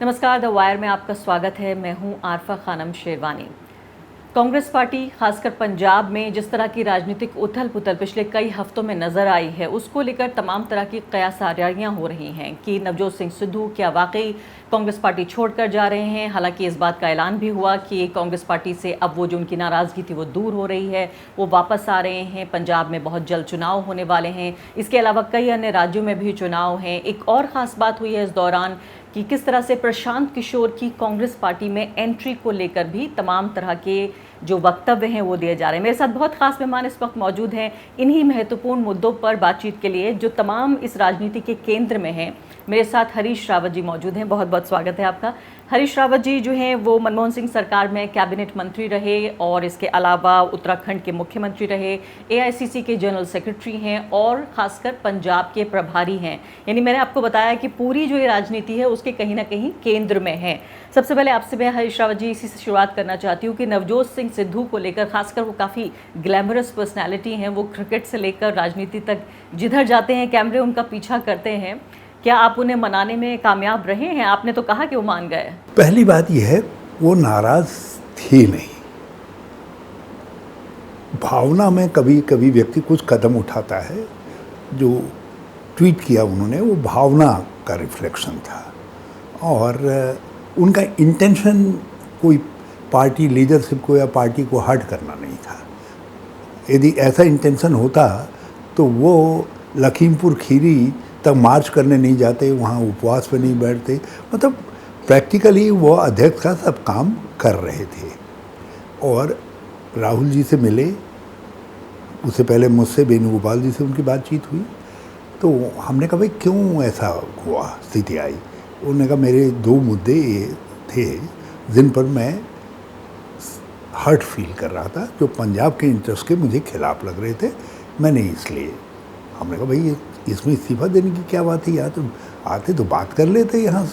नमस्कार, the wire में आपका स्वागत है। मैं हूं आरफा खानम शेरवानी। कांग्रेस पार्टी खासकर पंजाब में जिस तरह की राजनीतिक उथल पुथल पिछले कई हफ्तों में नजर आई है, उसको लेकर तमाम तरह की कयासारियां हो रही हैं कि नवजोत सिंह सिद्धू क्या वाकई कांग्रेस पार्टी छोड़कर जा रहे हैं। हालांकि इस बात का ऐलान भी हुआ कि कांग्रेस पार्टी से अब वो जो उनकी नाराज़गी थी वो दूर हो रही है, वो वापस आ रहे हैं। पंजाब में बहुत जल्द चुनाव होने वाले हैं। इसके अलावा कई अन्य राज्यों में भी चुनाव हैं। एक और ख़ास बात हुई है इस दौरान कि किस तरह से प्रशांत किशोर की कांग्रेस पार्टी में एंट्री को लेकर भी तमाम तरह के जो वक्तव्य हैं वो दिए जा रहे हैं। मेरे साथ बहुत खास मेहमान इस वक्त मौजूद हैं इन्हीं महत्वपूर्ण मुद्दों पर बातचीत के लिए जो तमाम इस राजनीति के केंद्र में हैं। मेरे साथ हरीश रावत जी मौजूद हैं। बहुत बहुत स्वागत है आपका। हरीश रावत जी जो हैं वो मनमोहन सिंह सरकार में कैबिनेट मंत्री रहे और इसके अलावा उत्तराखंड के मुख्यमंत्री रहे, एआईसीसी के जनरल सेक्रेटरी हैं और ख़ासकर पंजाब के प्रभारी हैं। यानी मैंने आपको बताया कि पूरी जो ये राजनीति है उसके कहीं ना कहीं केंद्र में है। सबसे पहले आपसे मैं हरीश रावत जी इसी से शुरुआत करना चाहती हूँ कि नवजोत सिंह सिद्धू को लेकर, खासकर वो काफ़ी ग्लैमरस पर्सनैलिटी हैं, वो क्रिकेट से लेकर राजनीति तक जिधर जाते हैं कैमरे उनका पीछा करते हैं। क्या आप उन्हें मनाने में कामयाब रहे हैं? आपने तो कहा कि वो मान गए। पहली बात यह है वो नाराज थी नहीं। भावना में कभी कभी व्यक्ति कुछ कदम उठाता है। जो ट्वीट किया उन्होंने वो भावना का रिफ्लेक्शन था और उनका इंटेंशन कोई पार्टी लीडरशिप को या पार्टी को हर्ट करना नहीं था। यदि ऐसा इंटेंशन होता तो वो लखीमपुर खीरी तक मार्च करने नहीं जाते, वहाँ उपवास पे नहीं बैठते। मतलब प्रैक्टिकली वो अध्यक्ष का सब काम कर रहे थे। और राहुल जी से मिले, उससे पहले मुझसे वेणुगोपाल जी से उनकी बातचीत हुई तो हमने कहा भाई क्यों ऐसा हुआ, स्थिति आई। उन्होंने कहा मेरे दो मुद्दे ये थे जिन पर मैं हर्ट फील कर रहा था, जो पंजाब के इंटरेस्ट के मुझे खिलाफ लग रहे थे। मैंने इसलिए हमने कहा भाई इसमें इस्तीफा देने की क्या बात है, या तो आते तो बात कर लेते, यहाँ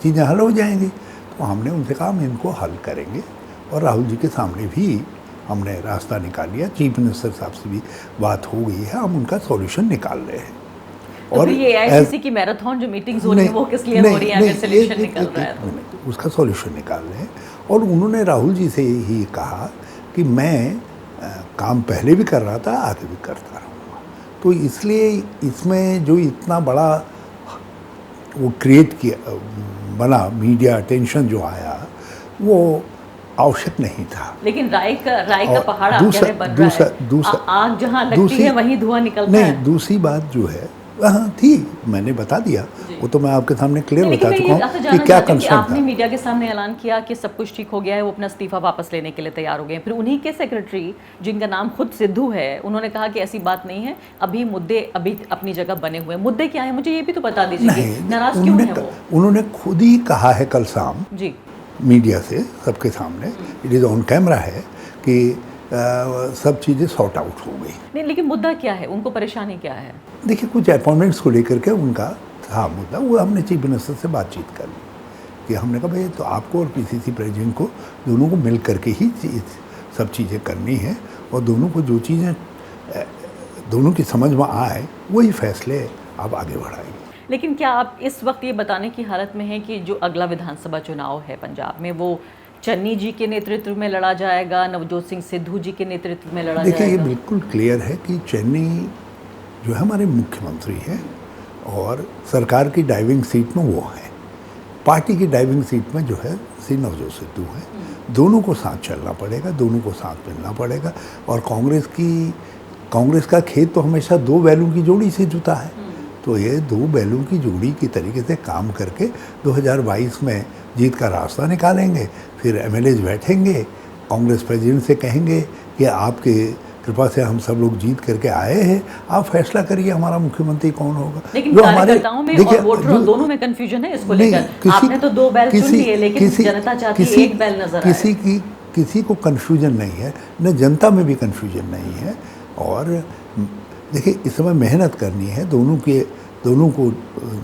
चीज़ें हल हो जाएंगी। तो हमने उनसे कहा हम इनको हल करेंगे और राहुल जी के सामने भी हमने रास्ता निकाल लिया। चीफ मिनिस्टर साहब से भी बात हो गई है, हम उनका सॉल्यूशन निकाल रहे हैं। तो और ये एआईसीसी की मैराथन जो मीटिंग्स हो रही है वो किस लिए हो रही है अगर सॉल्यूशन निकल रहा है तो? उसका सॉल्यूशन निकाल रहे हैं। और उन्होंने राहुल जी से ही कहा कि मैं काम पहले भी कर रहा था, आगे भी करता रहूँगा। तो इसलिए इसमें जो इतना बड़ा वो क्रिएट किया बना मीडिया अटेंशन जो आया वो आवश्यक नहीं था। लेकिन राय का पहाड़ आगे बन रहा है। आग जहाँ लगती है वहीं धुआं निकलता है। नहीं, दूसरी बात जो है हाँ थी, मैंने बता दिया, वो तो मैं आपके सामने क्लियर बता चुका हूँ कि क्या कंसर्न था। आपने मीडिया के सामने ऐलान किया कि सब कुछ ठीक हो गया है, वो अपना इस्तीफा वापस लेने के लिए तैयार हो गए। फिर उन्हीं के सेक्रेटरी जिनका नाम खुद सिद्धू है, उन्होंने कहा कि ऐसी बात नहीं है, अभी मुद्दे अभी अपनी जगह बने हुए हैं। मुद्दे क्या है मुझे ये भी तो बता दीजिए, नाराज क्यों है वो? उन्होंने खुद ही कहा है कल शाम जी मीडिया से सबके सामने, इट इज़ ऑन कैमरा है कि सब चीज़ें सॉर्ट आउट हो गई। नहीं, लेकिन मुद्दा क्या है, उनको परेशानी क्या है? देखिए कुछ अपॉइंटमेंट्स को लेकर के उनका था मुद्दा, वो हमने चीफ मिनिस्टर से बातचीत कर ली कि हमने कहा भाई तो आपको और पीसीसी प्रेसिडेंट को दोनों को मिल करके ही सब चीज़ें करनी है और दोनों को जो चीज़ें दोनों की समझ में आए वही फैसले आप आगे बढ़ाएंगे। लेकिन क्या आप इस वक्त ये बताने की हालत में हैं कि जो अगला विधानसभा चुनाव है पंजाब में वो चन्नी जी के नेतृत्व में लड़ा जाएगा, नवजोत सिंह सिद्धू जी के नेतृत्व में लड़ा जाएगा? देखिए ये बिल्कुल क्लियर है कि चन्नी जो है हमारे मुख्यमंत्री हैं और सरकार की ड्राइविंग सीट में वो है, पार्टी की ड्राइविंग सीट में जो है श्री नवजोत सिद्धू है। दोनों को साथ चलना पड़ेगा, दोनों को साथ मिलना पड़ेगा। और कांग्रेस का खेत तो हमेशा दो बैलों की जोड़ी से जुता है, तो ये दो बैलों की जोड़ी की तरीके से काम करके 2022 में जीत का रास्ता निकालेंगे। फिर एमएलएज बैठेंगे, कांग्रेस प्रेसिडेंट से कहेंगे कि आपके कृपा से हम सब लोग जीत करके आए हैं, आप फैसला करिए हमारा मुख्यमंत्री कौन होगा। लेकिन कार्यकर्ताओं में और वोटरों दोनों में कंफ्यूजन है इसको लेकर। आपने तो दो बैल चुन लिए, लेकिन जनता चाहती है एक बैल नजर आए। किसी को कंफ्यूजन नहीं है, न जनता में भी कंफ्यूजन नहीं है। और देखिए इस समय मेहनत करनी है, दोनों को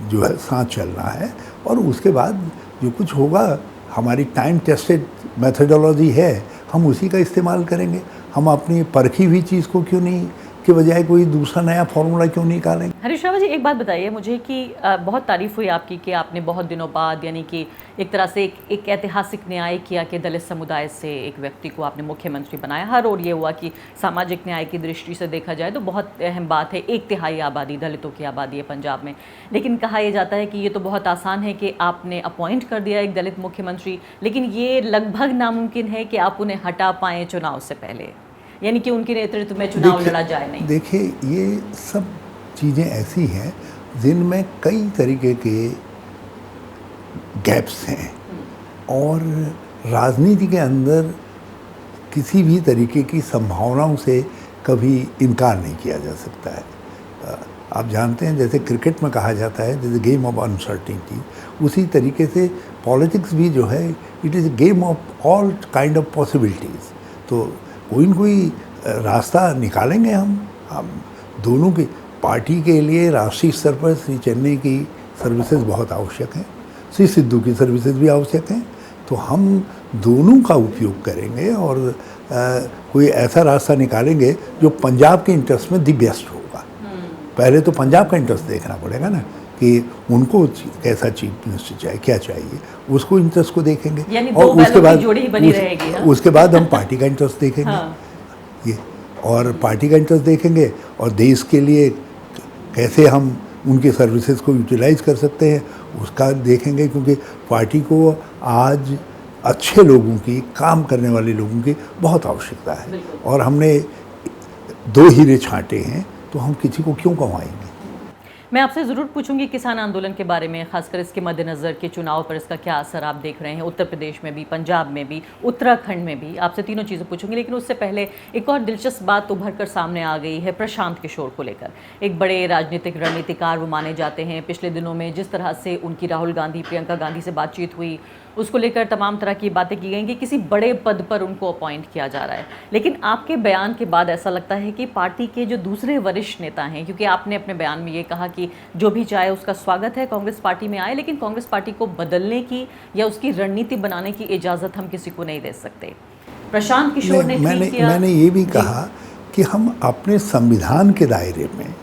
जो है साथ चलना है और उसके बाद जो कुछ होगा हमारी टाइम टेस्टेड मेथोडोलॉजी है, हम उसी का इस्तेमाल करेंगे। हम अपनी परखी हुई चीज़ को क्यों नहीं के बजाय कोई दूसरा नया फॉर्मूला क्यों निकालेंगे? हरीश रावत जी, एक बात बताइए मुझे कि बहुत तारीफ हुई आपकी कि आपने बहुत दिनों बाद, यानी कि एक तरह से एक ऐतिहासिक न्याय किया कि दलित समुदाय से एक व्यक्ति को आपने मुख्यमंत्री बनाया। हर और ये हुआ कि सामाजिक न्याय की दृष्टि से देखा जाए तो बहुत अहम बात है, 1/3 आबादी दलितों की आबादी है पंजाब में। लेकिन कहा यह जाता है कि ये तो बहुत आसान है कि आपने अपॉइंट कर दिया एक दलित मुख्यमंत्री, लेकिन ये लगभग नामुमकिन है कि आप उन्हें हटा पाएँ चुनाव से पहले, यानी कि उनके नेतृत्व में चुनाव लड़ा जाए नहीं। देखिए, ये सब चीज़ें ऐसी हैं जिनमें कई तरीके के गैप्स हैं, और राजनीति के अंदर किसी भी तरीके की संभावनाओं से कभी इनकार नहीं किया जा सकता है। आप जानते हैं, जैसे क्रिकेट में कहा जाता है दिस गेम ऑफ अनसर्टिनिटी, उसी तरीके से पॉलिटिक्स भी जो है it is a game of all kind of possibilities. तो कोई न कोई रास्ता निकालेंगे हम दोनों की। पार्टी के लिए राष्ट्रीय स्तर पर श्री चन्नी की सर्विसेज बहुत आवश्यक हैं, श्री सिद्धू की सर्विसेज भी आवश्यक हैं, तो हम दोनों का उपयोग करेंगे और कोई ऐसा रास्ता निकालेंगे जो पंजाब के इंटरेस्ट में दी बेस्ट होगा। पहले तो पंजाब का इंटरेस्ट देखना पड़ेगा ना कि उनको कैसा चीफ मिनिस्टर चाहिए, क्या चाहिए, उसको इंटरेस्ट को देखेंगे, और उसके बाद हम पार्टी का इंटरेस्ट देखेंगे। हाँ। ये और पार्टी का इंटरेस्ट देखेंगे और देश के लिए कैसे हम उनके सर्विसेज को यूटिलाइज कर सकते हैं उसका देखेंगे, क्योंकि पार्टी को आज अच्छे लोगों की, काम करने वाले लोगों की बहुत आवश्यकता है, और हमने 2 हीरे छांटे हैं, तो हम किसी को क्यों गंवाएंगे। मैं आपसे ज़रूर पूछूंगी किसान आंदोलन के बारे में, खासकर इसके मद्देनज़र के चुनाव पर इसका क्या असर आप देख रहे हैं, उत्तर प्रदेश में भी, पंजाब में भी, उत्तराखंड में भी। आपसे तीनों चीज़ें पूछूंगी, लेकिन उससे पहले एक और दिलचस्प बात उभर कर सामने आ गई है प्रशांत किशोर को लेकर। एक बड़े राजनीतिक रणनीतिकार वो माने जाते हैं। पिछले दिनों में जिस तरह से उनकी राहुल गांधी, प्रियंका गांधी से बातचीत हुई, उसको लेकर तमाम तरह की बातें की गई कि किसी बड़े पद पर उनको अपॉइंट किया जा रहा है। लेकिन आपके बयान के बाद ऐसा लगता है कि पार्टी के जो दूसरे वरिष्ठ नेता हैं, क्योंकि आपने अपने बयान में ये कहा कि जो भी चाहे उसका स्वागत है कांग्रेस पार्टी में आए, लेकिन कांग्रेस पार्टी को बदलने की या उसकी रणनीति बनाने की इजाज़त हम किसी को नहीं दे सकते। प्रशांत किशोर ने मैंने ये भी कहा कि हम अपने संविधान के दायरे में,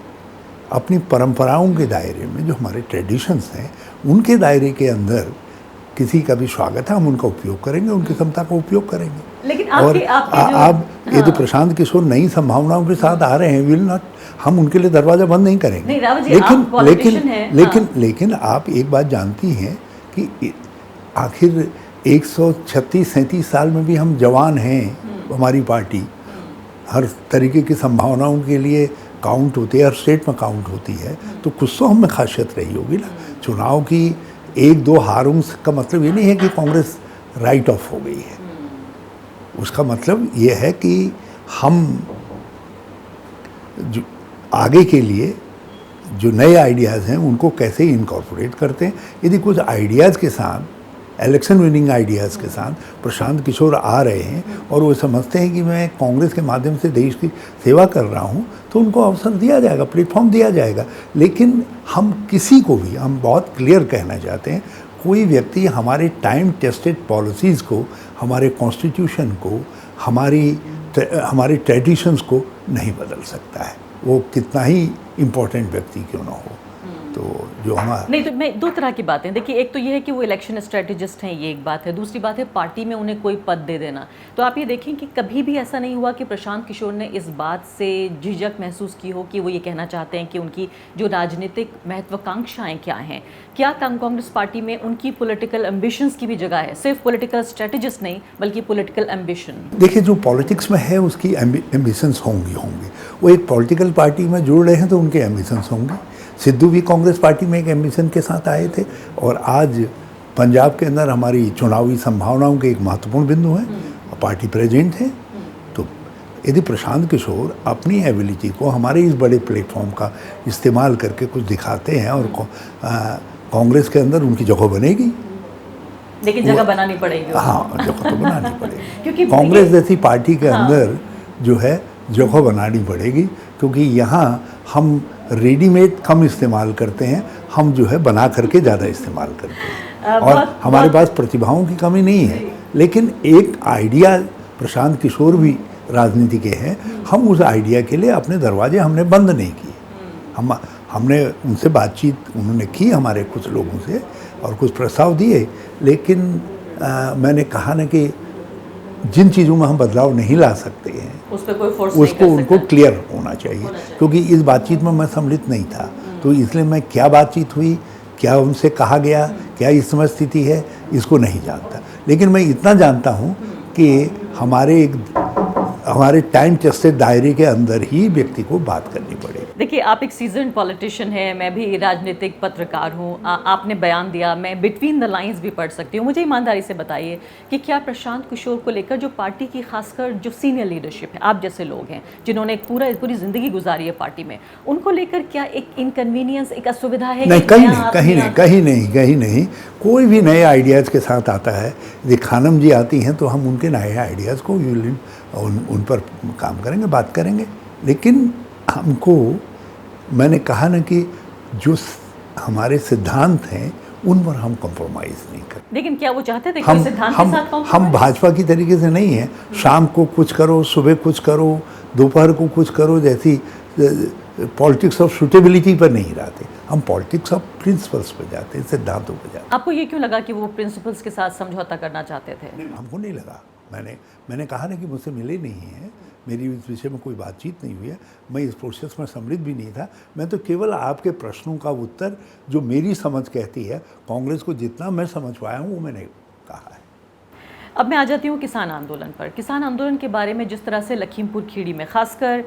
अपनी परंपराओं के दायरे में, जो हमारे ट्रेडिशंस हैं उनके दायरे के अंदर किसी का भी स्वागत है, हम उनका उपयोग करेंगे, उनकी क्षमता का उपयोग करेंगे। लेकिन आप यदि प्रशांत किशोर नई संभावनाओं के साथ आ रहे हैं, विल नॉट, हम उनके लिए दरवाजा बंद नहीं करेंगे। लेकिन आप एक बात जानती हैं कि आखिर 136-37 साल में भी हम जवान हैं, हमारी पार्टी हर तरीके की संभावनाओं के लिए काउंट होती है, हर स्टेट में काउंट होती है, तो कुछ तो हमें खासियत रही होगी ना। चुनाव की 1-2 हारों का मतलब ये नहीं है कि कांग्रेस राइट ऑफ हो गई है। उसका मतलब ये है कि हम जो आगे के लिए जो नए आइडियाज़ हैं उनको कैसे इनकॉर्पोरेट करते हैं। यदि कुछ आइडियाज़ के साथ, इलेक्शन विनिंग आइडियाज़ के साथ प्रशांत किशोर आ रहे हैं और वो समझते हैं कि मैं कांग्रेस के माध्यम से देश की सेवा कर रहा हूं, तो उनको अवसर दिया जाएगा, प्लेटफॉर्म दिया जाएगा। लेकिन हम किसी को भी, हम बहुत क्लियर कहना चाहते हैं, कोई व्यक्ति हमारे टाइम टेस्टेड पॉलिसीज़ को, हमारे कॉन्स्टिट्यूशन को, हमारे ट्रेडिशंस को नहीं बदल सकता है, वो कितना ही इम्पोर्टेंट व्यक्ति क्यों ना हो। तो जो हमारा नहीं, तो मैं 2 तरह की बातें, देखिए, एक तो ये है कि वो इलेक्शन स्ट्रेटेजिस्ट हैं, ये एक बात है। दूसरी बात है पार्टी में उन्हें कोई पद दे देना। तो आप ये देखें कि कभी भी ऐसा नहीं हुआ कि प्रशांत किशोर ने इस बात से झिझक महसूस की हो कि वो ये कहना चाहते हैं कि उनकी जो राजनीतिक महत्वाकांक्षाएं क्या हैं, क्या कांग्रेस पार्टी में उनकी पॉलिटिकल एम्बिशंस की भी जगह है, सिर्फ पॉलिटिकल स्ट्रेटेजिस्ट नहीं बल्कि पॉलिटिकल एम्बिशन। देखिए, जो पॉलिटिक्स में है उसकी एम्बिशंस होंगी। वो एक पॉलिटिकल पार्टी में जुड़ रहे हैं तो उनके एम्बिशंस होंगे। सिद्धू भी कांग्रेस पार्टी में एक एम्बिशन के साथ आए थे, और आज पंजाब के अंदर हमारी चुनावी संभावनाओं के एक महत्वपूर्ण बिंदु हैं, पार्टी प्रेजेंट हैं। तो यदि प्रशांत किशोर अपनी एबिलिटी को हमारे इस बड़े प्लेटफॉर्म का इस्तेमाल करके कुछ दिखाते हैं और कांग्रेस के अंदर उनकी जगह बनेगी, लेकिन जगह बनानी पड़ेगी। हाँ, जगह तो बनानी पड़ेगी क्योंकि कांग्रेस जैसी पार्टी के अंदर जो है जगह बनानी पड़ेगी, क्योंकि यहाँ हम रेडीमेड कम इस्तेमाल करते हैं, हम जो है बना करके ज़्यादा इस्तेमाल करते हैं। और हमारे पास प्रतिभाओं की कमी नहीं है, लेकिन एक आइडिया प्रशांत किशोर भी राजनीति के हैं, हम उस आइडिया के लिए अपने दरवाजे हमने बंद नहीं किए। हमने उनसे बातचीत उन्होंने की, हमारे कुछ लोगों से, और कुछ प्रस्ताव दिए, लेकिन मैंने कहा ना कि जिन चीज़ों में हम बदलाव नहीं ला सकते हैं उस पे कोई फोर्स उसको उनको क्लियर होना चाहिए, क्योंकि इस बातचीत में मैं सम्मिलित नहीं था। तो इसलिए मैं क्या बातचीत हुई, क्या उनसे कहा गया, क्या इस समय स्थिति है, इसको नहीं जानता। लेकिन मैं इतना जानता हूँ कि हमारे टाइम टेस्टेड दायरे के अंदर ही व्यक्ति को बात करनी पड़ेगी। देखिए, आप एक सीजन्ड पॉलिटिशियन हैं, मैं भी राजनीतिक पत्रकार हूँ। आपने बयान दिया, मैं बिटवीन द लाइंस भी पढ़ सकती हूँ। मुझे ईमानदारी से बताइए कि क्या प्रशांत किशोर को लेकर जो पार्टी की खासकर जो सीनियर लीडरशिप है, आप जैसे लोग हैं जिन्होंने पूरी ज़िंदगी गुजारी है पार्टी में, उनको लेकर क्या एक इनकन्वीनियंस, एक असुविधा है? नहीं, कहीं नहीं। कोई भी नए आइडियाज़ के साथ आता है, ये खानम जी आती हैं तो हम उनके नए आइडियाज़ को उन पर काम करेंगे, बात करेंगे। लेकिन हमको, मैंने कहा ना कि जो हमारे सिद्धांत हैं उन पर हम कॉम्प्रोमाइज़ नहीं करते। लेकिन क्या वो चाहते थे कि सिद्धांत के साथ हम भाजपा की तरीके से नहीं हैं, शाम को कुछ करो, सुबह कुछ करो, दोपहर को कुछ करो, जैसी पॉलिटिक्स ऑफ सूटेबिलिटी पर नहीं रहते। हम पॉलिटिक्स ऑफ प्रिंसिपल्स पे जाते हैं, सिद्धांतों पे जाते हैं। आपको ये क्यों लगा कि वो प्रिंसिपल्स के साथ समझौता करना चाहते थे? हमको नहीं लगा। मैंने कहा ना कि मुझसे मिले नहीं हैं, मेरी इस विषय में कोई बातचीत नहीं हुई है, मैं इस प्रोसेस में सम्मिलित भी नहीं था। मैं तो केवल आपके प्रश्नों का उत्तर, जो मेरी समझ कहती है, कांग्रेस को जितना मैं समझ पाया हूँ वो मैंने कहा है। अब मैं आ जाती हूँ किसान आंदोलन पर। किसान आंदोलन के बारे में जिस तरह से लखीमपुर खीरी में खासकर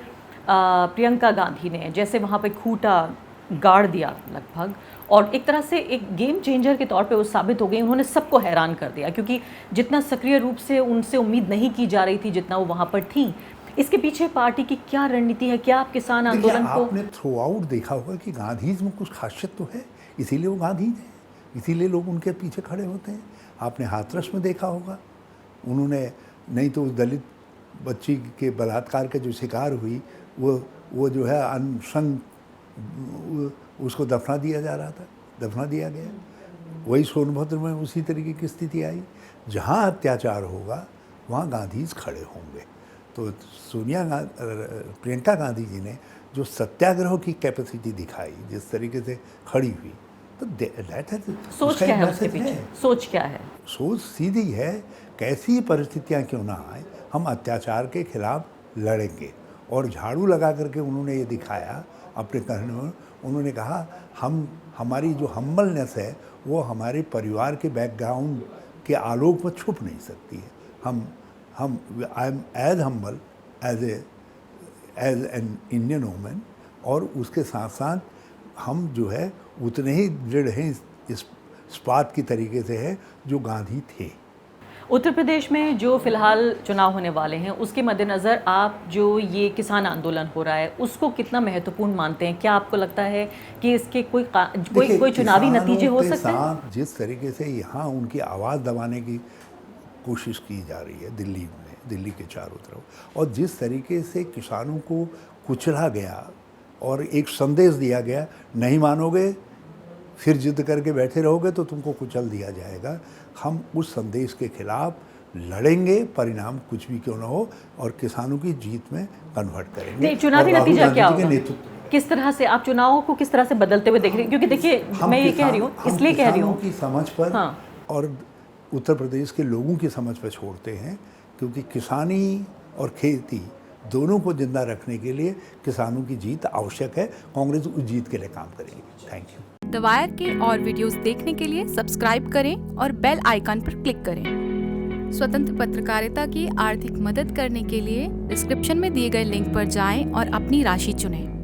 प्रियंका गांधी ने जैसे वहाँ पे खूंटा गाड़ दिया लगभग, और एक तरह से एक गेम चेंजर के तौर पे वो साबित हो गई। उन्होंने सबको हैरान कर दिया, क्योंकि जितना सक्रिय रूप से उनसे उम्मीद नहीं की जा रही थी जितना वो वहाँ पर थी। इसके पीछे पार्टी की क्या रणनीति है? क्या आप किसान आंदोलन को आपने थ्रू आउट देखा होगा कि गांधीज में कुछ खासियत तो है, इसीलिए वो गांधीज हैं, इसीलिए लोग उनके पीछे खड़े होते हैं। आपने हाथरस में देखा होगा, उन्होंने, नहीं तो उस दलित बच्ची के बलात्कार के जो शिकार हुई, वो जो है अनशन, उसको दफना दिया जा रहा था, दफना दिया गया। वही सोनभद्र में उसी तरीके की स्थिति आई। जहाँ अत्याचार होगा वहाँ गांधीज खड़े होंगे। तो प्रियंका गांधी जी ने जो सत्याग्रह की कैपेसिटी दिखाई, जिस तरीके से खड़ी हुई, तो सोच क्या है उसके पीछे? सोच क्या है? सोच सीधी है, कैसी परिस्थितियाँ क्यों ना आए, हम अत्याचार के खिलाफ लड़ेंगे। और झाड़ू लगा करके उन्होंने ये दिखाया अपने कहने में। उन्होंने कहा हमारी जो हम्बलनेस है वो हमारे परिवार के बैकग्राउंड के आलोक में छुप नहीं सकती है। I am as humble as an Indian women, और उसके साथ साथ हम जो है उतने ही दृढ़ हैं इस बात की तरीके से है जो गांधी थे। उत्तर प्रदेश में जो फिलहाल चुनाव होने वाले हैं, उसके मद्देनज़र आप जो ये किसान आंदोलन हो रहा है उसको कितना महत्वपूर्ण मानते हैं? क्या आपको लगता है कि इसके कोई चुनावी नतीजे हो सकते हैं? जिस तरीके से यहाँ उनकी आवाज़ दबाने की कोशिश की जा रही है दिल्ली के चारों तरफ, और जिस तरीके से किसानों को कुचला गया और एक संदेश दिया गया, नहीं मानोगे फिर जिद करके बैठे रहोगे तो तुमको कुचल दिया जाएगा। हम उस संदेश के खिलाफ लड़ेंगे, परिणाम कुछ भी क्यों ना हो, और किसानों की जीत में कन्वर्ट करेंगे। नहीं, चुनावी नतीजा क्या होगा? किस तरह से आप चुनावों को किस तरह से बदलते हुए देख रहे हैं? क्योंकि देखिए, मैं ये कह रही हूँ, इसलिए कह रही हूँ की समझ पर, हाँ, और उत्तर प्रदेश के लोगों की समझ पर छोड़ते हैं, क्योंकि किसानी और खेती दोनों को जिंदा रखने के लिए किसानों की जीत आवश्यक है। कांग्रेस उस जीत के लिए काम करेगी। Thank you. द वायर के और वीडियोस देखने के लिए सब्सक्राइब करें और बेल आइकन पर क्लिक करें। स्वतंत्र पत्रकारिता की आर्थिक मदद करने के लिए डिस्क्रिप्शन में दिए गए लिंक पर जाएं और अपनी राशि चुनें।